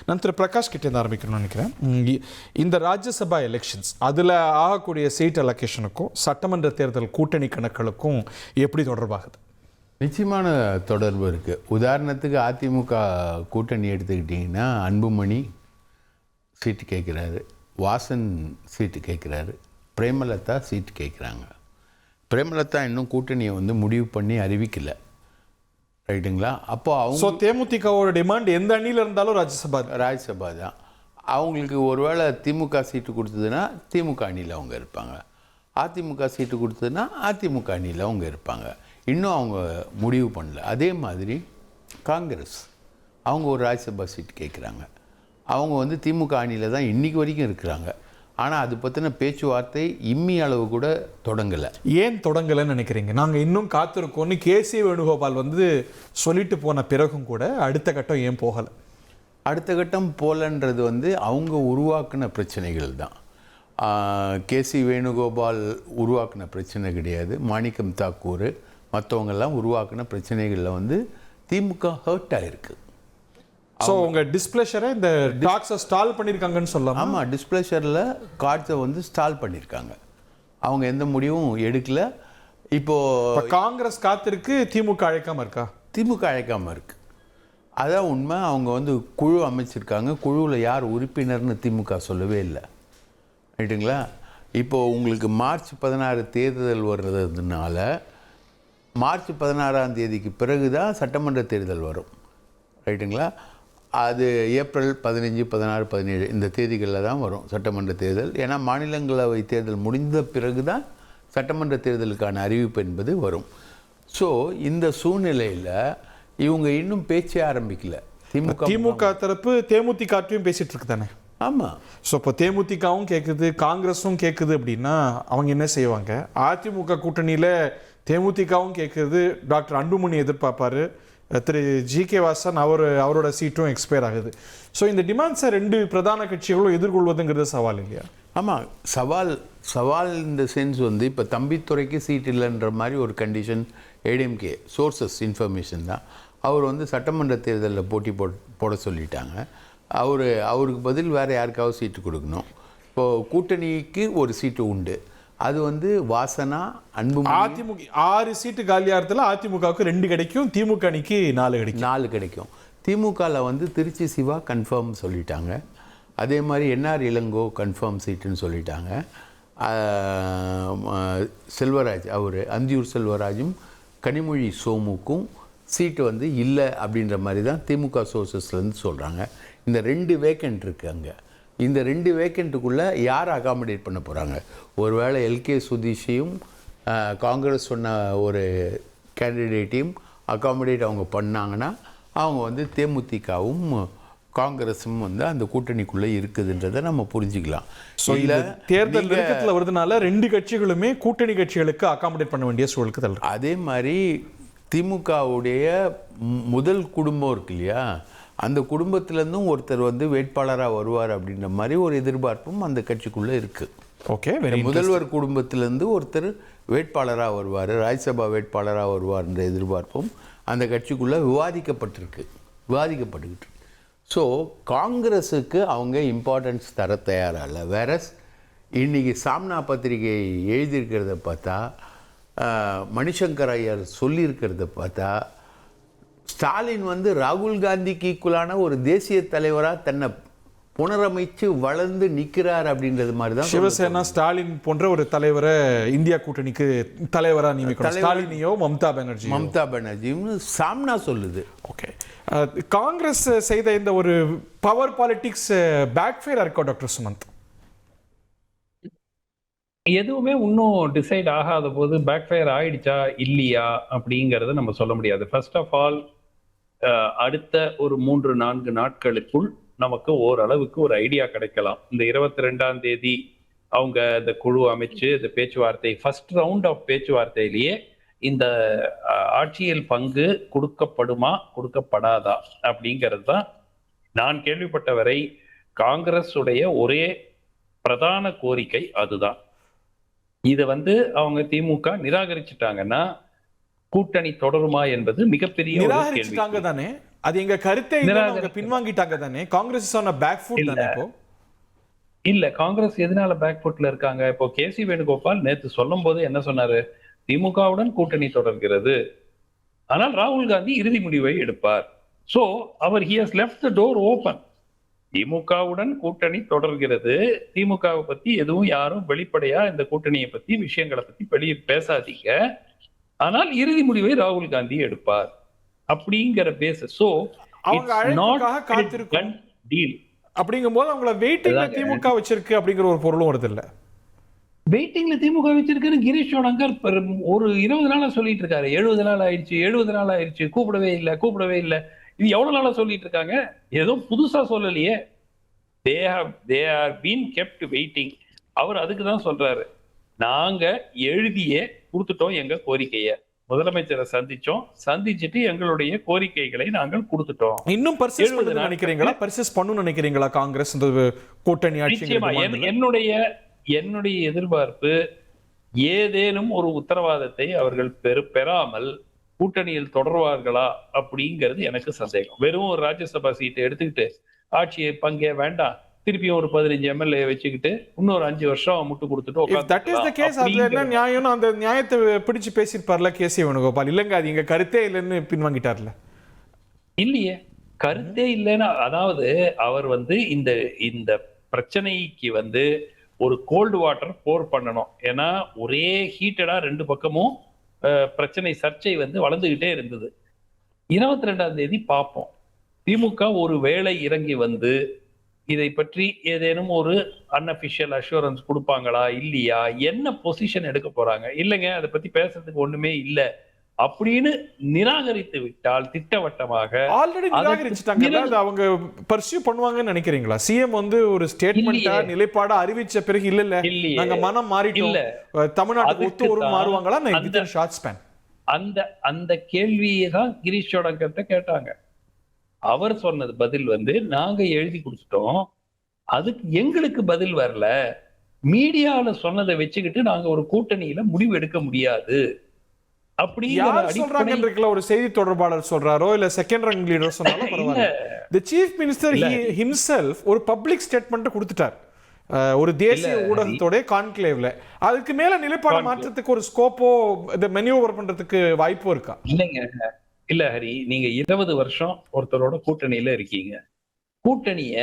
நான் திரு பிரகாஷ் கிட்டேருந்து ஆரம்பிக்கணும்னு நினைக்கிறேன். இந்த ராஜ்யசபா எலெக்ஷன்ஸ் அதில் ஆகக்கூடிய சீட் அலோகேஷனுக்கும் சட்டமன்ற தேர்தல் கூட்டணி கணக்குகளுக்கும் எப்படி தொடர்பாகுது? நிச்சயமான தொடர்பு இருக்குது. உதாரணத்துக்கு அதிமுக கூட்டணி எடுத்துக்கிட்டிங்கன்னா அன்புமணி சீட்டு கேட்குறாரு, வாசன் சீட்டு கேட்குறாரு, பிரேமலதா சீட்டு கேட்குறாங்க. பிரேமலதா இன்னும் கூட்டணியை முடிவு பண்ணி அறிவிக்கலை, ரைட்டுங்களா? அப்போ அவங்க தேமுதிகவோட டிமாண்ட் எந்த அணியில் இருந்தாலும் ராஜ்யசபா தான். அவங்களுக்கு ஒருவேளை திமுக சீட்டு கொடுத்ததுன்னா திமுக அணியில் அவங்க இருப்பாங்க, அதிமுக சீட்டு கொடுத்ததுன்னா அதிமுக அணியில் அவங்க இருப்பாங்க. இன்னும் அவங்க முடிவு பண்ணல. அதே மாதிரி காங்கிரஸ் அவங்க ஒரு ராஜ்யசபா சீட்டு கேட்குறாங்க. அவங்க திமுக அணியில் தான் இன்றைக்கி வரைக்கும் இருக்கிறாங்க. ஆனால் அது பற்றின பேச்சுவார்த்தை இம்மி அளவு கூட தொடங்கலை. ஏன் தொடங்கலைன்னு நினைக்கிறீங்க? நாங்கள் இன்னும் காத்திருக்கோன்னு கேசி வேணுகோபால் சொல்லிட்டு போன பிறகும் கூட அடுத்த கட்டம் ஏன் போகலை? அடுத்த கட்டம் போகலன்றது அவங்க உருவாக்கின பிரச்சனைகள் தான். கேசி வேணுகோபால் உருவாக்கின பிரச்சனை கிடையாது. மாணிக்கம் தாக்கூர் மற்றவங்கெல்லாம் உருவாக்கின பிரச்சனைகளில் திமுக ஹர்ட் ஆகிருக்கு. ஸோ உங்கள் டிஸ்பிளஷரை இந்த டாக்ஸை ஸ்டால் பண்ணியிருக்காங்கன்னு சொல்லலாம். ஆமாம், டிஸ்பிளஷரில் கார்ட்ஸை ஸ்டால் பண்ணியிருக்காங்க. அவங்க எந்த முடிவும் எடுக்கலை. இப்போது காங்கிரஸ் காத்திருக்கு, திமுக அழைக்காமல் இருக்கா? திமுக அழைக்காமல் இருக்குது, அதான் உண்மை. அவங்க குழு அமைச்சிருக்காங்க. குழுவில் யார் உறுப்பினர்னு திமுக சொல்லவே இல்லை, ரைட்டுங்களா? இப்போது உங்களுக்கு மார்ச் 16 தேர்தல் வர்றதுனால மார்ச் 16ஆம் தேதிக்கு பிறகு தான் சட்டமன்ற தேர்தல் வரும், ரைட்டுங்களா? அது ஏப்ரல் 15, 16, 17 இந்த தேதிகளில் தான் வரும் சட்டமன்ற தேர்தல். ஏன்னா மாநிலங்களவை தேர்தல் முடிந்த பிறகு தான் சட்டமன்ற தேர்தலுக்கான அறிவிப்பு என்பது வரும். ஸோ இந்த சூழ்நிலையில் இவங்க இன்னும் பேச்சே ஆரம்பிக்கல. திமுக தரப்பு தேமுதிகவும் பேசிகிட்டு இருக்கு தானே? ஆமாம். ஸோ இப்போ தேமுதிகவும் கேட்குது, காங்கிரஸும் கேட்குது அப்படின்னா அவங்க என்ன செய்வாங்க? அதிமுக கூட்டணியில் தேமுதிகவும் கேட்குறது, டாக்டர் அன்புமணி எதிர்பார்ப்பார், திரு ஜி.கே. வாசன் அவரோட சீட்டும் எக்ஸ்பயர் ஆகுது. ஸோ இந்த டிமாண்ட்ஸை ரெண்டு பிரதான கட்சிகளும் எதிர்கொள்வதுங்கிறது சவால் இல்லையா? ஆமாம், சவால் இந்த சென்ஸ் இப்போ தம்பித்துறைக்கு சீட் இல்லைன்ற மாதிரி ஒரு கண்டிஷன் ஏடிஎம்கே சோர்சஸ் இன்ஃபர்மேஷன் தான். அவர் சட்டமன்ற தேர்தலில் போட்டி போட சொல்லிட்டாங்க. அவருக்கு பதில் வேறு யாருக்காவது சீட்டு கொடுக்கணும். இப்போது கூட்டணிக்கு ஒரு சீட்டு உண்டு, அது வாசனா அன்புமணி. அதிமுக 6 சீட்டு காலியாகிறதுல அதிமுகவுக்கு 2 கிடைக்கும், திமுக அணிக்கு 4 கிடைக்கும். திமுகவில் திருச்சி சிவா கன்ஃபார்ம் சொல்லிட்டாங்க. அதே மாதிரி என்ஆர் இளங்கோ கன்ஃபார்ம் சீட்டுன்னு சொல்லிட்டாங்க. செல்வராஜ் அந்தியூர் செல்வராஜும் கனிமொழி சோமுக்கும் சீட்டு இல்லை அப்படின்ற மாதிரி தான் திமுக சோர்சஸ்லேருந்து சொல்கிறாங்க. இந்த 2 வேக்கண்ட் இருக்குது அங்கே. இந்த 2 வேக்கண்ட்டுக்குள்ளே யார் அகாமடேட் பண்ண போகிறாங்க? ஒருவேளை எல்கே சுதீஷையும் காங்கிரஸ் சொன்ன ஒரு கேண்டிடேட்டையும் அகாமடேட் அவங்க பண்ணாங்கன்னா அவங்க தேமுதிகவும் காங்கிரஸும் அந்த கூட்டணிக்குள்ளே இருக்குதுன்றதை நம்ம புரிஞ்சுக்கலாம். ஸோ இல்லை தேர்தல் நெருக்கத்தில் வருதுனால 2 கட்சிகளுமே கூட்டணி கட்சிகளுக்கு அகாமடேட் பண்ண வேண்டிய சூழலுக்கு தள்ளுற. அதே மாதிரி திமுகவுடைய முதல் குடும்பம் இருக்கு இல்லையா, அந்த குடும்பத்திலேருந்தும் ஒருத்தர் வேட்பாளராக வருவார் அப்படின்ற மாதிரி ஒரு எதிர்பார்ப்பும் அந்த கட்சிக்குள்ளே இருக்குது. ஓகே, முதல்வர் குடும்பத்திலேருந்து ஒருத்தர் வேட்பாளராக வருவார், ராஜ்யசபா வேட்பாளராக வருவார்ன்ற எதிர்பார்ப்பும் அந்த கட்சிக்குள்ளே விவாதிக்கப்பட்டுக்கிட்டு. ஸோ காங்கிரஸுக்கு அவங்க இம்பார்ட்டன்ஸ் தர தயாராக இல்லை. வேறஸ் இன்றைக்கி சாம்னா பத்திரிகை எழுதியிருக்கிறத பார்த்தா, மணிசங்கர் ஐயர் சொல்லியிருக்கிறத பார்த்தா, ஸ்டாலின் ராகுல் காந்திக்கு ஈக்குவலான ஒரு தேசிய தலைவராக தன்னை புனரமைச்சு வளர்ந்து நிற்கிறார் அப்படின்றது மாதிரி தான். சிவசேனா ஸ்டாலின் போன்ற ஒரு தலைவரை இந்தியா கூட்டணிக்கு தலைவராக நியமிக்கணும், ஸ்டாலினையோ மம்தா பானர்ஜியும் சாம்னா சொல்லுது. ஓகே, காங்கிரஸ் செய்த இந்த ஒரு பவர் பாலிடிக்ஸ் பேக்ஃபயர் இருக்கோ டாக்டர் சுமந்த்? எதுவுமே இன்னும் டிசைட் ஆகாத போது பேக்ஃபயர் ஆயிடுச்சா இல்லையா அப்படிங்கறத நம்ம சொல்ல முடியாது. ஃபர்ஸ்ட் ஆஃப் ஆல் அடுத்த ஒரு 3-4 நாட்களுக்குள் நமக்கு ஓரளவுக்கு ஒரு ஐடியா கிடைக்கலாம். இந்த 22ஆம் தேதி அவங்க இந்த குழு அமைச்சு இந்த பேச்சுவார்த்தை ஃபர்ஸ்ட் ரவுண்ட் ஆஃப் பேச்சுவார்த்தையிலேயே இந்த ஆட்சியில் பங்கு கொடுக்கப்படுமா கொடுக்கப்படாதா அப்படிங்கிறது தான் நான் கேள்விப்பட்ட வரை காங்கிரஸ் உடைய ஒரே பிரதான கோரிக்கை அதுதான். இதை அவங்க திமுக நிராகரிச்சுட்டாங்கன்னா கூட்டணி தொடருமா என்பது மிகப்பெரிய நிராகரிச்சுட்டாங்க தானே. அது எங்க கருத்தே இல்ல, அவங்க பின்வாங்கிட்டாங்க தானே. காங்கிரஸ் ஆன் பேக் ஃபுட் தானே இப்போ. இல்ல, காங்கிரஸ் எதனால பேக் ஃபுட்ல இருக்காங்க? இப்போ கேசி வேணுகோபால் நேத்து சொல்லும் போது என்ன சொன்னாரு? திமுகவுடன் கூட்டணி தொடர்கிறது, ஆனால் ராகுல் காந்தி இறுதி முடிவை எடுப்பார். சோ அவர் he has left the door open. திமுகவுடன் கூட்டணி தொடர்கிறது, திமுகவை பத்தி எதுவும் யாரும் வெளிப்படையா இந்த கூட்டணியை பத்தி விஷயங்களை பத்தி வெளியே பேசாதீங்க, ஆனால் இறுதி முடிவை ராகுல் காந்தி எடுப்பார் அப்படிங்கிற பேசிஸ். சோ அவங்க அழைப்புக்காக காத்திருக்கும் டீல் அப்படிங்கும்போது அவங்கள வெயிட்டிங்ல திமுக வச்சிருக்கு அப்படிங்கிற ஒரு பொருளும் வருது இல்ல. வெயிட்டிங்ல திமுக வச்சிருக்காரு கிரீஷ் சோடங்கர் ஒரு 20 நாளா சொல்லிட்டு இருக்காரு. 70 நாள் ஆயிடுச்சு, 70 நாள் ஆயிடுச்சு, கூப்பிடவே இல்லை. இது எவ்வளவு நாளா சொல்லிட்டு இருக்காங்க? ஏதோ புதுசா சொல்லலையே. they are been kept waiting. அவர் அதுக்கு தான் சொல்றாரு, நாங்க எழுதியே கொடுத்துட்டோம் எங்க கோரிக்கையை, முதலமைச்சரை சந்திச்சுட்டு எங்களுடைய கோரிக்கைகளை நாங்கள் கொடுத்துட்டோம். இன்னும் பர்சேஸ் பண்ணணும்னு நினைக்கிறீங்களா? பர்சேஸ் பண்ணணும்னு நினைக்கிறீங்களா காங்கிரஸ் இந்த கூட்டணி ஆட்சி? என்னுடைய எதிர்பார்ப்பு, ஏதேனும் ஒரு உத்தரவாதத்தை அவர்கள் பெறாமல் கூட்டணியில் தொடர்வார்களா அப்படிங்கிறது எனக்கு சந்தேகம். வெறும் ஒரு ராஜ்யசபா சீட்டை எடுத்துக்கிட்டு ஆட்சியை பங்கே வேண்டாம், திருப்பியும் ஒரு 15 எம்எல்ஏ வச்சுக்கிட்டு இன்னொரு 5 வருஷம் முட்டு கொடுத்துட்டு நியாயம், அந்த நியாயத்தை பிடிச்சு பேசியிருப்பார்ல கேசி வேணுகோபால். இல்லங்க அது எங்க கருத்தே இல்லைன்னு பின்வாங்கிட்டார்ல. இல்லையே, கருத்தே இல்லைன்னா, அதாவது அவர் இந்த பிரச்சனைக்கு ஒரு கோல்டு வாட்டர் போர் பண்ணணும். ஏன்னா ஒரே ஹீட்டடா 2 பக்கமும் பிரச்சனை சர்ச்சை வளர்ந்துகிட்டே இருந்தது. 22ஆம் தேதி பார்ப்போம், திமுக ஒரு வேளை இறங்கி இதை பற்றி ஏதேனும் ஒரு அன்அபிஷியல் அஷூரன்ஸ் கொடுப்பாங்களா இல்லையா, என்ன பொசிஷன் எடுக்க போறாங்க, இல்லைங்க அதை பத்தி பேசுறதுக்கு ஒண்ணுமே இல்ல அப்படின்னு நிராகரித்து விட்டால் திட்டவட்டமாக ஆல்ரெடி நிராகரிச்சுட்டாங்க. அவங்க பர்சியூ பண்ணுவாங்கன்னு நினைக்கிறீங்களா? சிஎம் ஒரு ஸ்டேட்மெண்டா நிலைப்பாடா அறிவிச்ச பிறகு இல்ல நாங்க மனம் மாறிட்டோம், தமிழ்நாட்டுக்கு ஒத்து ஒரு மாறுவாங்களா? அந்த கேள்வியை தான் கிரீஷ் சோடங்கர்ட்ட கேட்டாங்க. அவர் சொன்னது பதில் நாங்க எழுதி கொடுத்துட்டோம், அதுக்கு எங்களுக்கு பதில் வரல, மீடியால சொன்னதை வச்சுக்கிட்டு நாங்க ஒரு கூட்டணியில முடிவு எடுக்க முடியாது அப்படிங்கிற ஒரு செய்தி தொடர்பாளர் சொல்றாரோ இல்ல செகண்ட் ரேங்க் லீடர் சொன்னாலும் பரவாயில்லை. தி சீஃப் மினிஸ்டர் ஹிம்செல்ஃப் ஒரு பப்ளிக் ஸ்டேட்மெண்ட் கொடுத்துட்டார் ஒரு தேசிய ஊடகத்தோட கான்க்ளேவ்ல. அதுக்கு மேல நிலைப்பாடு மாற்றத்துக்கு ஒரு ஸ்கோப்போ இந்த மெனியூவர் பண்றதுக்கு வாய்ப்போ இருக்கா? இல்ல ஹரி, நீங்க 20 வருஷம் ஒருத்தரோட கூட்டணியில இருக்கீங்க, கூட்டணிய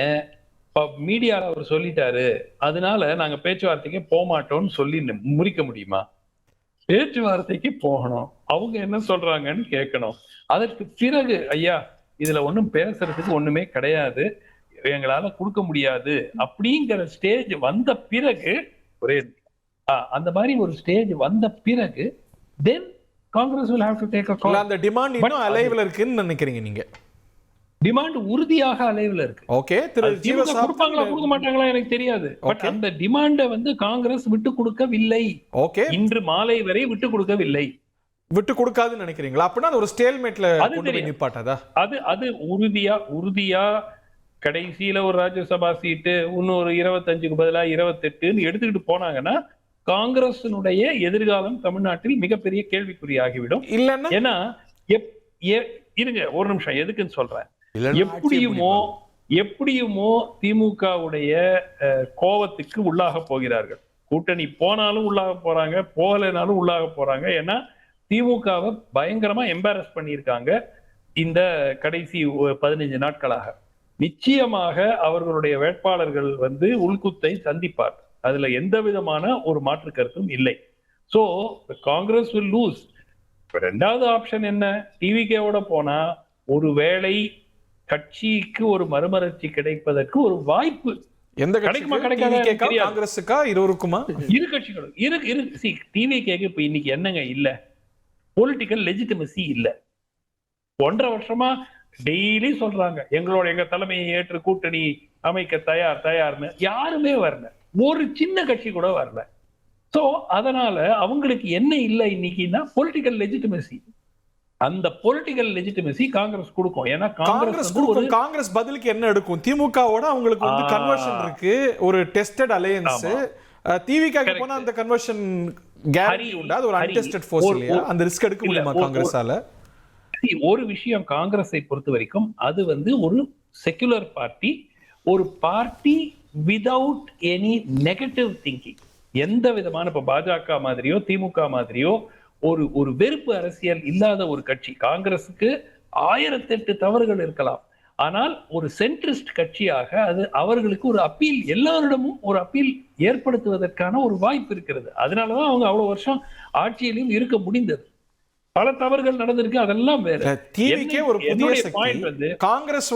மீடியால அவர் சொல்லிட்டாரு அதனால நாங்க பேச்சுவார்த்தைக்கு போக மாட்டோம்னு சொல்லி முறிக்க முடியுமா? பேச்சுவார்த்தைக்கு போகணும், அவங்க என்ன சொல்றாங்கன்னு கேட்கணும். அதற்கு பிறகு ஐயா இதுல ஒண்ணும் பேசுறதுக்கு ஒண்ணுமே கிடையாது, எங்களால கொடுக்க முடியாது அப்படிங்கிற ஸ்டேஜ் வந்த பிறகு, அந்த மாதிரி ஒரு ஸ்டேஜ் வந்த பிறகு then Congress will have to take a call. அந்த டிமாண்ட் இன்னும் அலைவ்ல இருக்குன்னு நினைக்கிறீங்க நீங்க? டிமாண்ட் உறுதியாக அலைவ்ல இருக்கு. ஓகே, கொடுப்பாங்களா கொடுக்க மாட்டாங்களா எனக்கு தெரியாது. பட் அந்த டிமாண்ட காங்கிரஸ் விட்டு கொடுக்கவில்லை. ஓகே, இன்று மாலை வரை விட்டு கொடுக்கவில்லை. விட்டு கொடுக்காதுன்னு நினைக்கிறீங்களா? அப்படின்னா அது ஒரு ஸ்டேல்மேட்ல கொண்டு போய் நிப்பாட்டதா? அது உறுதியா கடைசியில ஒரு ராஜ்யசபா சீட்டு இன்னொரு 25க்கு பதிலா 28ன்னு எடுத்துக்கிட்டு போனாங்கன்னா காங்கிரசினுடைய எதிர்காலம் தமிழ்நாட்டில் மிகப்பெரிய கேள்விக்குறியாகிவிடும். இல்லன்னா ஏன்னா இருங்க ஒரு நிமிஷம், எதுக்குன்னு சொல்றேன். எப்படியுமோ திமுகவுடைய கோபத்துக்கு உள்ளாக போகிறார்கள். கூட்டணி போனாலும் உள்ளாக போறாங்க, போகலைனாலும் உள்ளாக போறாங்க. ஏன்னா திமுகவை பயங்கரமா எம்பாரஸ் பண்ணியிருக்காங்க இந்த கடைசி 15 நாட்களாக. நிச்சயமாக அவர்களுடைய வேட்பாளர்கள் உள்குத்தை சந்திப்பார், அதுல எந்த விதமான ஒரு மாற்று கருத்தும் இல்லை. So Congress will lose. ரெண்டாவது ஆப்ஷன் என்ன? டிவிகேவோட போனா ஒருவேளை கட்சிக்கு ஒரு மறுமலர்ச்சி கிடைப்பதற்கு ஒரு வாய்ப்பு. எந்த கிடைக்குமா கிடைக்காத? காங்கிரஸுக்கா இருவருக்குமா? இரு கட்சிகளும் இருக்கு. டிவிகேக்கு இப்ப இன்னைக்கு என்னங்க இல்ல, பொலிட்டிக்கல் லெஜிட்டிமசி இல்ல. 1.5 வருஷமா டெய்லி சொல்றாங்க எங்க தலைமையை ஏற்று கூட்டணி அமைக்க தயார்னு, யாருமே வரல, ஒரு சின்ன கட்சி கூட வரல. சோ அதனால அவங்களுக்கு என்ன இல்லை இன்னைக்குன்னா பொலிட்டிக்கல் லெஜிட்டிமசி. அந்த பொலிட்டிக்கல் லெஜிட்டிமசி காங்கிரஸ் கொடுக்கும். ஏன்னா காங்கிரஸ் பதிலுக்கு என்ன எடுக்கும்? திமுகவோட அவங்களுக்கு கன்வர்ஷன் இருக்கு, ஒரு டெஸ்டட் அலையன்ஸ். டிவிக்கு போனா அந்த கன்வர்ஷன் கேரண்டி உண்டா? அது ஒரு அன்டெஸ்டட் ஃபோர்ஸ் இல்லையா? அந்த ரிஸ்க் எடுக்க முடியுமா காங்கிரஸால? ஒரு விஷயம் காங்கிரஸை பொறுத்த வரைக்கும் அது ஒரு செக்குலர் பார்ட்டி, ஒரு party without any negative thinking. எந்த விதமான இப்ப பாஜக மாதிரியோ திமுக மாதிரியோ ஒரு வெறுப்பு அரசியல் இல்லாத ஒரு கட்சி. காங்கிரஸுக்கு 1008 தவறுகள் இருக்கலாம், ஆனால் ஒரு சென்ட்ரிஸ்ட் கட்சியாக அது அவர்களுக்கு ஒரு அப்பீல், எல்லாரிடமும் ஒரு அப்பீல் ஏற்படுத்துவதற்கான ஒரு வாய்ப்பு இருக்கிறது. அதனாலதான் அவங்க அவ்வளவு வருஷம் ஆட்சியிலும் இருக்க முடிந்தது. பல தவறுகள் நடந்திருக்கு, அதெல்லாம் வேற. டிவிக்கே ஒரு புதிய சக்தி. காங்கிரஸ்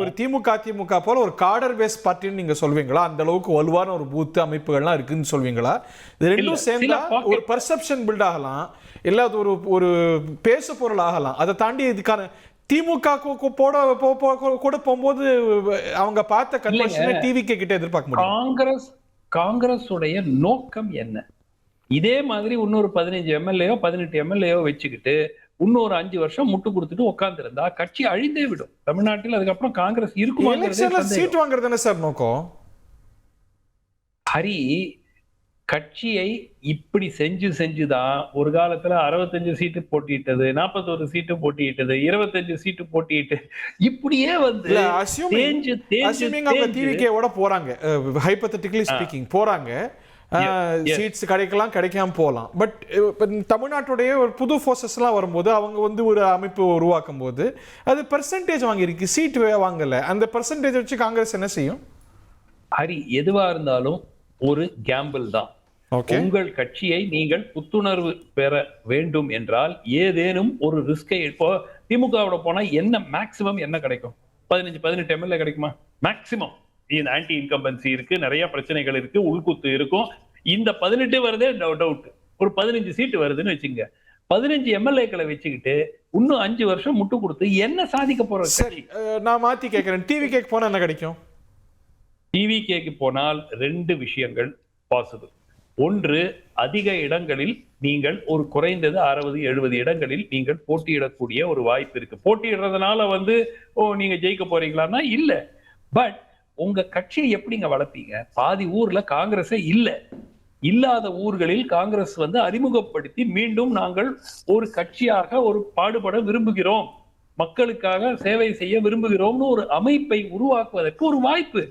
ஒரு திமுக போல ஒரு காடர் பேஸ் பார்ட்டின்னு நீங்க சொல்வீங்களா? அந்த அளவுக்கு வலுவான ஒரு பூத் அமைப்புகள்லாம் இருக்குன்னு சொல்வீங்களா? இது ரெண்டும் சேர்ந்தா ஒரு பர்செப்ஷன் பில்ட் ஆகலாம், இல்ல அது ஒரு பேசு பொருள் ஆகலாம். அதை தாண்டி இதுக்கான திமுக கூட போகும்போது அவங்க பார்த்த கன்வர்ஷனை டிவிகே கிட்ட எதிர்பார்க்க முடியும். காங்கிரஸ் உடைய நோக்கம் என்ன? இதே மாதிரி இன்னொரு 15 எம்எல்ஏயோ 18 எம்எல்ஏயோ வச்சுக்கிட்டு இன்னொரு 5 வருஷம் முட்டு கொடுத்துட்டு உட்கார்ந்து இருந்தா கட்சி அழிந்தே விடும் தமிழ்நாட்டில். அதுக்கப்புறம் காங்கிரஸ் இருக்குமா? சீட் வாங்குறது தானே சார் நோக்கம். ஹரி, கட்சியை இப்படி செஞ்சுதான் ஒரு காலத்துல 65 சீட்டு போட்டியிட்டது, 41 சீட்டு போட்டியிட்டது, 25 சீட்டு போட்டியிட்டு இப்படியே டிவிகேவோட போறாங்க. ஹைபோதெட்டிக்கலி ஸ்பீக்கிங் போறாங்க, சீட்ஸ் கிடைக்காம போகலாம். பட் தமிழ்நாட்டுடைய ஒரு புது ஃபோர்ஸஸ் எல்லாம் வரும்போது அவங்க ஒரு அமைப்பு உருவாக்கும் போது அது பெர்சன்டேஜ் வாங்கியிருக்கு, சீட் வாங்கல. அந்த பெர்சன்டேஜ் வச்சு காங்கிரஸ் என்ன செய்யும்? ஹரி, எதுவா இருந்தாலும் ஒரு கேம்பிள் தான். உங்கள் கட்சியை நீங்கள் புத்துணர்வு பெற வேண்டும் என்றால் ஏதேனும் ஒரு ரிஸ்கை. இப்போ திமுகவோட போனா என்ன மேக்சிமம் என்ன கிடைக்கும்? 15-18 எம்எல்ஏ கிடைக்குமா மேக்சிமம்? இந்த ஆன்டி இன்கம்பன்சி இருக்கு, நிறைய பிரச்சனைகள் இருக்கு, உள்குத்து இருக்கும். இந்த 18 வருதே டவுட். ஒரு 15 சீட்டு வருதுன்னு வச்சுங்க, 15 எம்எல்ஏக்களை வச்சுக்கிட்டு இன்னும் 5 வருஷம் முட்டு கொடுத்து என்ன சாதிக்க போற? சரி, நான் மாத்தி கேட்கிறேன், டிவிகேக்கு போனா என்ன கிடைக்கும்? டிவிகேக்கு போனால் 2 விஷயங்கள் பாசிபிள். ஒன்று, அதிக இடங்களில் நீங்கள் ஒரு குறைந்தது 60-70 இடங்களில் நீங்கள் போட்டியிடக்கூடிய ஒரு வாய்ப்பு இருக்கு. போட்டியிடுறதுனால நீங்க ஜெயிக்க போறீங்களான்னா இல்ல. பட் உங்க கட்சியை எப்படிங்க வளர்ப்பீங்க? பாதி ஊர்ல காங்கிரஸே இல்லாத ஊர்களில் காங்கிரஸ் அறிமுகப்படுத்தி மீண்டும் நாங்கள் ஒரு கட்சியாக ஒரு பாடுபட விரும்புகிறோம், மக்களுக்காக சேவை செய்ய விரும்புகிறோம்னு ஒரு அமைப்பை உருவாக்குவதற்கு ஒரு வாய்ப்பு.